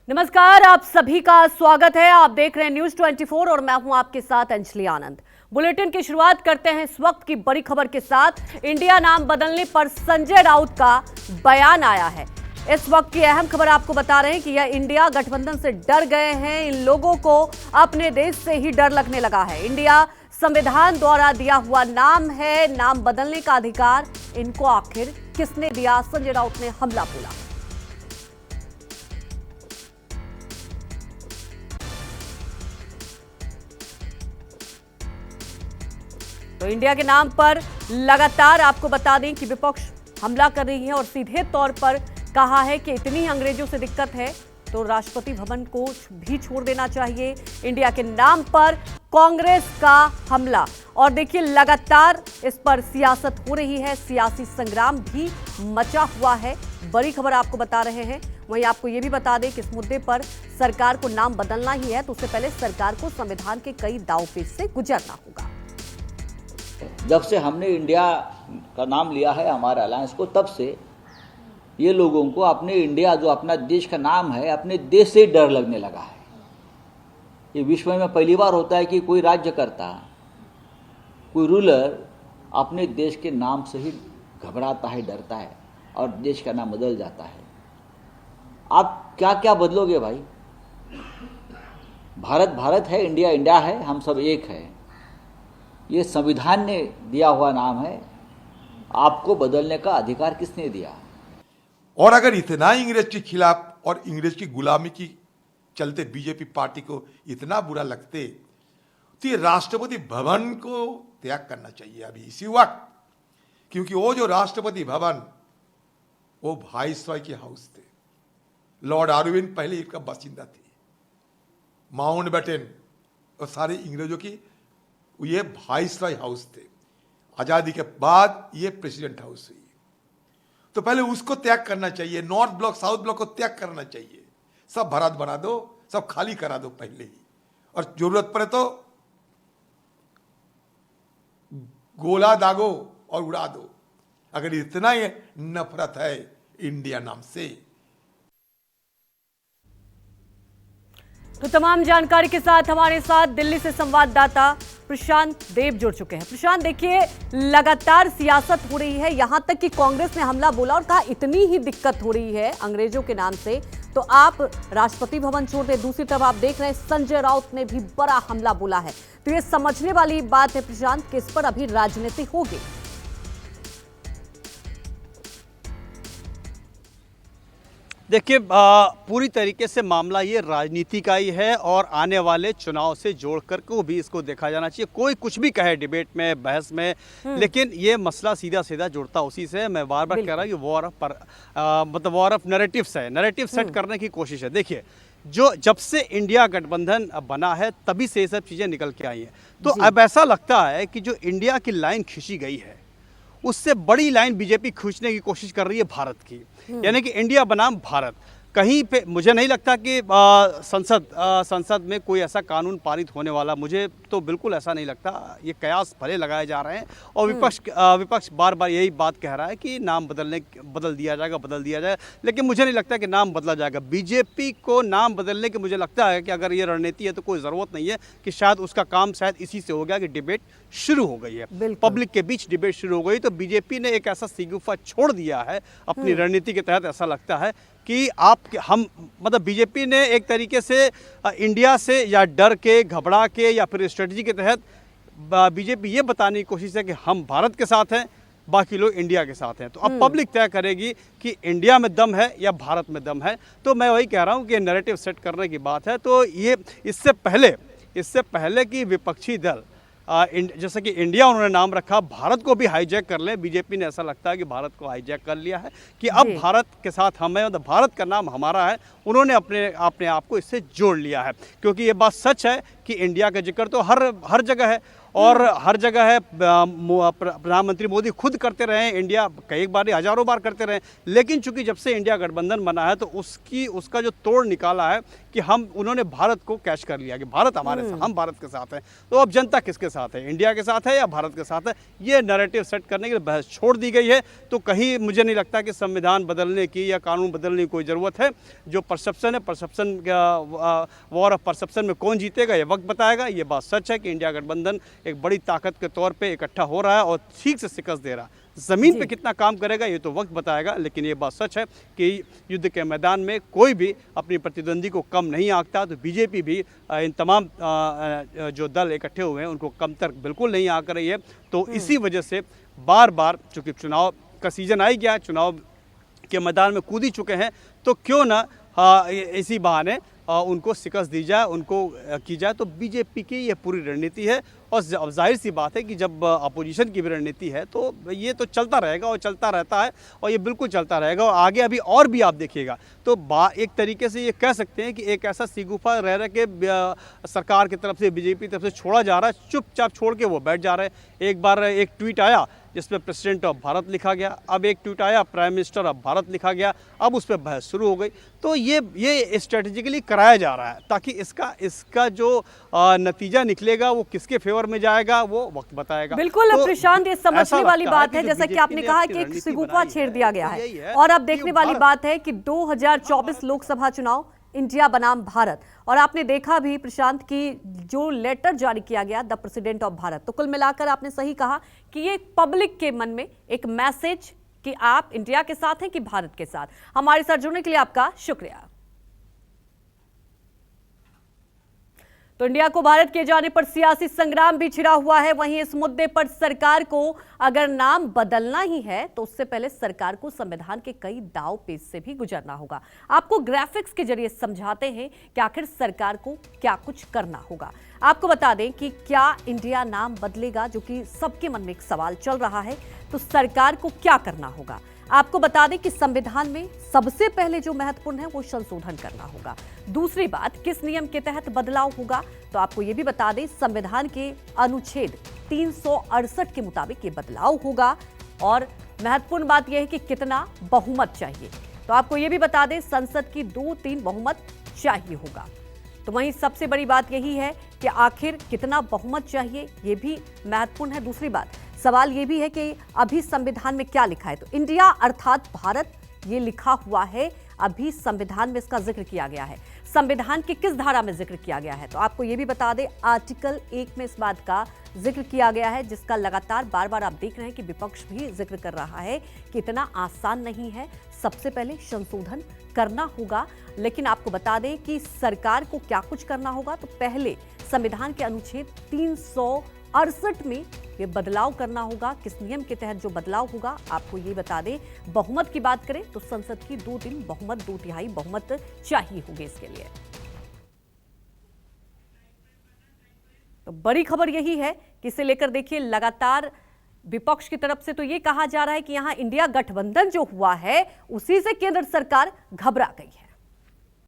नमस्कार, आप सभी का स्वागत है। आप देख रहे हैं न्यूज 24 और मैं हूं आपके साथ अंजलि आनंद। बुलेटिन की शुरुआत करते हैं इस वक्त की बड़ी खबर के साथ। इंडिया नाम बदलने पर संजय राउत का बयान आया है। इस वक्त की अहम खबर आपको बता रहे हैं कि यह इंडिया गठबंधन से डर गए हैं। इन लोगों को अपने देश से ही डर लगने लगा है। इंडिया संविधान द्वारा दिया हुआ नाम है, नाम बदलने का अधिकार इनको आखिर किसने दिया? संजय राउत ने हमला बोला। तो इंडिया के नाम पर लगातार आपको बता दें कि विपक्ष हमला कर रही है और सीधे तौर पर कहा है कि इतनी अंग्रेजों से दिक्कत है तो राष्ट्रपति भवन को भी छोड़ देना चाहिए। इंडिया के नाम पर कांग्रेस का हमला, और देखिए लगातार इस पर सियासत हो रही है, सियासी संग्राम भी मचा हुआ है। बड़ी खबर आपको बता रहे हैं। वहीं आपको यह भी बता दें कि इस मुद्दे पर सरकार को नाम बदलना ही है तो उससे पहले सरकार को संविधान के कई दांवपेच से गुजरना होगा। जब से हमने इंडिया का नाम लिया है हमारे अलायंस को, तब से ये लोगों को अपने इंडिया जो अपना देश का नाम है, अपने देश से डर लगने लगा है। ये विश्व में पहली बार होता है कि कोई राज्य करता, कोई रूलर अपने देश के नाम से ही घबराता है, डरता है और देश का नाम बदल जाता है। आप क्या क्या बदलोगे भाई? भारत भारत है, इंडिया इंडिया है, हम सब एक है। ये संविधान ने दिया हुआ नाम है, आपको बदलने का अधिकार किसने दिया? और अगर इतना इंग्रेज के खिलाफ और इंग्रेज की गुलामी की चलते बीजेपी पार्टी को इतना बुरा लगते तो ये राष्ट्रपति भवन को त्याग करना चाहिए अभी इसी वक्त, क्योंकि वो जो राष्ट्रपति भवन वो वाइसरॉय के हाउस थे। लॉर्ड आरविन पहले इसका बासिंदा थे। माउंटबेटन और सारे इंग्रेजों की ये वाइसरॉय हाउस थे। आजादी के बाद ये प्रेसिडेंट हाउस हुई, तो पहले उसको त्याग करना चाहिए। नॉर्थ ब्लॉक साउथ ब्लॉक को त्याग करना चाहिए। सब भारत बना दो, सब खाली करा दो पहले ही, और जरूरत पड़े तो गोला दागो और उड़ा दो, अगर इतना ही नफरत है इंडिया नाम से। तो तमाम जानकारी के साथ हमारे साथ दिल्ली से संवाददाता प्रशांत देव जुड़ चुके हैं। प्रशांत, देखिए लगातार सियासत हो रही है, यहां तक कि कांग्रेस ने हमला बोला और कहा इतनी ही दिक्कत हो रही है अंग्रेजों के नाम से तो आप राष्ट्रपति भवन छोड़ दें। दूसरी तरफ आप देख रहे हैं संजय राउत ने भी बड़ा हमला बोला है। तो ये समझने वाली बात है प्रशांत कि इस पर अभी राजनीति होगी। देखिए, पूरी तरीके से मामला ये राजनीति का ही है और आने वाले चुनाव से जोड़कर को भी इसको देखा जाना चाहिए। कोई कुछ भी कहे डिबेट में, बहस में, लेकिन ये मसला सीधा सीधा जुड़ता उसी से। मैं बार बार कह रहा हूँ कि वॉर ऑफ नैरेटिव्स है, नैरेटिव सेट करने की कोशिश है। देखिए, जो जब से इंडिया गठबंधन बना है तभी से ये सब चीज़ें निकल के आई हैं। तो अब ऐसा लगता है कि जो इंडिया की लाइन खींची गई है उससे बड़ी लाइन बीजेपी खींचने की कोशिश कर रही है भारत की, यानी कि इंडिया बनाम भारत। कहीं पे मुझे नहीं लगता कि संसद में कोई ऐसा कानून पारित होने वाला, मुझे तो बिल्कुल ऐसा नहीं लगता। ये कयास भले लगाए जा रहे हैं और विपक्ष बार बार यही बात कह रहा है कि नाम बदल दिया जाएगा, लेकिन मुझे नहीं लगता कि नाम बदला जाएगा। बीजेपी को नाम बदलने की मुझे लगता है कि अगर ये रणनीति है तो कोई ज़रूरत नहीं है, कि शायद उसका काम शायद इसी से हो गया कि डिबेट शुरू हो गई है, पब्लिक के बीच डिबेट शुरू हो गई। तो बीजेपी ने एक ऐसा सिगुफा छोड़ दिया है अपनी रणनीति के तहत। ऐसा लगता है कि बीजेपी ने एक तरीके से इंडिया से या डर के, घबरा के या फिर स्ट्रेटजी के तहत बीजेपी ये बताने की कोशिश है कि हम भारत के साथ हैं, बाकी लोग इंडिया के साथ हैं। तो अब पब्लिक तय करेगी कि इंडिया में दम है या भारत में दम है। तो मैं वही कह रहा हूँ कि नैरेटिव सेट करने की बात है। तो ये इससे पहले कि विपक्षी दल जैसे कि इंडिया उन्होंने नाम रखा, भारत को भी हाईजैक कर लें। बीजेपी ने ऐसा लगता है कि भारत को हाईजैक कर लिया है कि अब भारत के साथ हम हैं, मतलब भारत का नाम हमारा है। उन्होंने अपने आप को इससे जोड़ लिया है, क्योंकि ये बात सच है कि इंडिया का जिक्र तो हर जगह है और हर जगह है प्रधानमंत्री मोदी खुद करते रहे, इंडिया कई बार हजारों बार करते रहे, लेकिन चूंकि जब से इंडिया गठबंधन बना है तो उसका जो तोड़ निकाला है कि उन्होंने भारत को कैच कर लिया कि भारत हमारे साथ, हम भारत के साथ हैं। तो अब जनता किसके साथ है, इंडिया के साथ है या भारत के साथ है, ये नैरेटिव सेट करने के लिए बहस छोड़ दी गई है। तो कहीं मुझे नहीं लगता कि संविधान बदलने की या कानून बदलने की कोई ज़रूरत है। जो परसेप्शन है, परसेप्शन वॉर ऑफ परसेप्शन में कौन जीतेगा ये वक्त बताएगा। ये बात सच है कि इंडिया गठबंधन एक बड़ी ताकत के तौर पे इकट्ठा हो रहा है और ठीक से शिकस्त दे रहा है। ज़मीन पे कितना काम करेगा ये तो वक्त बताएगा, लेकिन ये बात सच है कि युद्ध के मैदान में कोई भी अपनी प्रतिद्वंदी को कम नहीं आंकता। तो बीजेपी भी इन तमाम जो दल इकट्ठे हुए हैं उनको कमतर बिल्कुल नहीं आंक रही है। तो इसी वजह से बार बार चूँकि चुनाव का सीजन आ गया, चुनाव के मैदान में कूद ही चुके हैं, तो क्यों ना इसी बहाने उनको शिकस्त दी जाए, उनको की जाए। तो बीजेपी की ये पूरी रणनीति है और जाहिर सी बात है कि जब अपोजिशन की भी रणनीति है तो ये तो चलता रहेगा और चलता रहता है और ये बिल्कुल चलता रहेगा और आगे अभी और भी आप देखिएगा। तो एक तरीके से ये कह सकते हैं कि एक ऐसा सिगुफा रह के सरकार की तरफ से, बीजेपी की तरफ से छोड़ा जा रहा है, चुपचाप छोड़ के वो बैठ जा रहे हैं। एक बार एक ट्वीट आया जिसमें प्रेसिडेंट ऑफ भारत लिखा गया, अब एक ट्वीट आया प्राइम मिनिस्टर ऑफ भारत लिखा गया, अब उस पर बहस शुरू हो गई। तो ये स्ट्रेटेजिकली कराया जा रहा है ताकि इसका जो नतीजा निकलेगा वो किसके फेवर में जाएगा वो वक्त बताएगा। बिल्कुल तो प्रशांत, ये समझने वाली बात है जैसा कि आपने कहा कि एक सिगुफा छेड़ दिया गया है। और अब देखने वाली बात है कि 2024 लोकसभा चुनाव, इंडिया बनाम भारत, और आपने देखा भी प्रशांत की जो लेटर जारी किया गया द प्रेसिडेंट ऑफ भारत। तो कुल मिलाकर आपने सही कहा कि ये पब्लिक के मन में एक मैसेज कि आप इंडिया के साथ हैं कि भारत के साथ। हमारे साथ जुड़ने के लिए आपका शुक्रिया। तो इंडिया को भारत किए जाने पर सियासी संग्राम भी छिड़ा हुआ है। वहीं इस मुद्दे पर सरकार को अगर नाम बदलना ही है तो उससे पहले सरकार को संविधान के कई दांव पेच से भी गुजरना होगा। आपको ग्राफिक्स के जरिए समझाते हैं कि आखिर सरकार को क्या कुछ करना होगा। आपको बता दें कि क्या इंडिया नाम बदलेगा, जो कि सबके मन में एक सवाल चल रहा है, तो सरकार को क्या करना होगा। आपको बता दें कि संविधान में सबसे पहले जो महत्वपूर्ण है वो संशोधन करना होगा। दूसरी बात, किस नियम के तहत बदलाव होगा, तो आपको ये भी बता दें संविधान के अनुच्छेद 368 के मुताबिक ये बदलाव होगा। और महत्वपूर्ण बात यह है कि कितना बहुमत चाहिए, तो आपको ये भी बता दें संसद की 2/3 बहुमत चाहिए होगा। तो वहीं सबसे बड़ी बात यही है कि आखिर कितना बहुमत चाहिए, ये भी महत्वपूर्ण है। दूसरी बात, सवाल ये भी है कि अभी संविधान में क्या लिखा है, तो इंडिया अर्थात भारत ये लिखा हुआ है, अभी संविधान में इसका जिक्र किया गया है। संविधान की किस धारा में जिक्र किया गया है, तो आपको ये भी बता दें आर्टिकल 1 में इस बात का जिक्र किया गया है, जिसका लगातार बार बार आप देख रहे हैं कि विपक्ष भी जिक्र कर रहा है कि इतना आसान नहीं है, सबसे पहले संशोधन करना होगा। लेकिन आपको बता दें कि सरकार को क्या कुछ करना होगा, तो पहले संविधान के अनुच्छेद 368 में ये बदलाव करना होगा। किस नियम के तहत जो बदलाव होगा आपको ये बता दें। बहुमत की बात करें तो संसद की 2/3 बहुमत, 2/3 बहुमत चाहिए होगी इसके लिए। तो बड़ी खबर यही है कि इसे लेकर देखिए लगातार विपक्ष की तरफ से तो ये कहा जा रहा है कि यहां इंडिया गठबंधन जो हुआ है उसी से केंद्र सरकार घबरा गई है।